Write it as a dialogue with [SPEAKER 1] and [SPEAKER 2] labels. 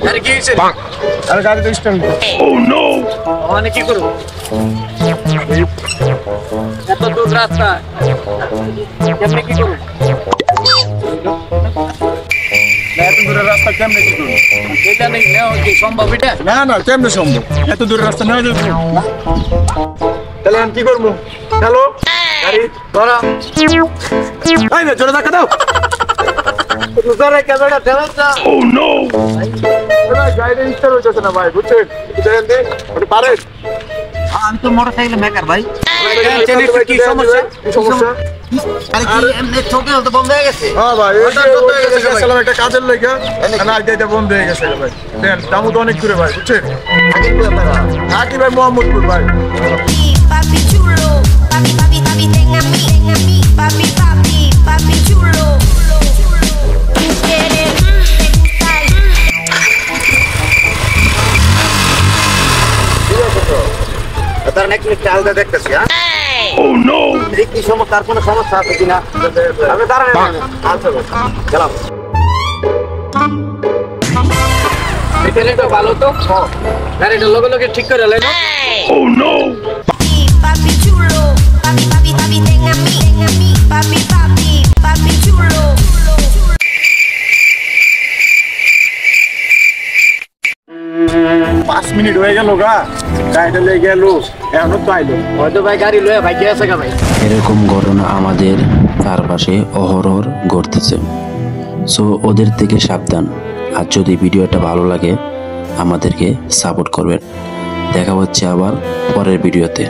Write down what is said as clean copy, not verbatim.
[SPEAKER 1] আরে কি হইছে?
[SPEAKER 2] আরে গাড়ি তো স্ট্যান্ড।
[SPEAKER 1] ও নো, মানে কি করব? এত দূর রাস্তা কেমনে কি করব?
[SPEAKER 2] এত দূরের রাস্তা কেমনে কি করব?
[SPEAKER 1] এটা নেই না কি সম্ভব এটা?
[SPEAKER 2] না না কেমনে সম্ভব? এত দূরের রাস্তা নেওয়া যাবে না। তাহলে আমি কি করবো? হ্যালো গাড়ি
[SPEAKER 1] ধরো
[SPEAKER 2] এই না জোরে ধাক্কা দাও।
[SPEAKER 1] ধরে ক্যামেরা ধরো না।
[SPEAKER 2] ও নো, গাড়িটা স্টার্ট হইতেছে না ভাই, বুঝছেন? দেখেন দিন আপনি পারেন?
[SPEAKER 1] আমি তো মোটরসাইকেল মেকার ভাই।
[SPEAKER 2] কি সমস্যা? কি সমস্যা?
[SPEAKER 1] আরে কি এমনি ঠকে হতে বন্ধ হয়ে গেছে?
[SPEAKER 2] হ্যাঁ ভাই, ওই
[SPEAKER 1] হঠাৎ বন্ধ হয়ে গেছে ভাই।
[SPEAKER 2] গেছিলাম একটা কাজের লেগে, না এটা বন্ধ হয়ে গেছে ভাই। দেন দামও তো অনেক দূরে ভাই, বুঝছেন?
[SPEAKER 1] আগে কি আপনারা?
[SPEAKER 2] আকি ভাই মোহাম্মদপুর ভাই।
[SPEAKER 3] Papi chulo, papi, papi, papi, tenga mi, papi, papi, papi chulo. Tú quieres, te gusta
[SPEAKER 1] তার নাকি একটা আলাদা দেখতেছি হ্যাঁ? ও নো, কি সমস্যা? তার কোনো সমস্যা আছে কিনা? আমি দাঁড়ান আচ্ছা গেলাম। এটা ভালো তো গাড়িটা লগে লগে ঠিক করে লাইনো। ও no,
[SPEAKER 3] papi chulo, papi, papi, papi, tenga mi, papi, papi, papi chulo.
[SPEAKER 2] 5 minute হয়ে গেল গা, গাড়িটা লেগে গেল, এখনো তো আইলো।
[SPEAKER 1] হয়তো ভাই গাড়ি লয়ে ভাই কে আছে ভাই?
[SPEAKER 4] এরকম ঘটনা আমাদের চারপাশে অহরহ ঘটতেছে। সো ওদের থেকে সাবধান। আর যদি ভিডিওটা ভালো লাগে আমাদেরকে সাপোর্ট করবেন। দেখা হচ্ছে আবার পরের ভিডিওতে।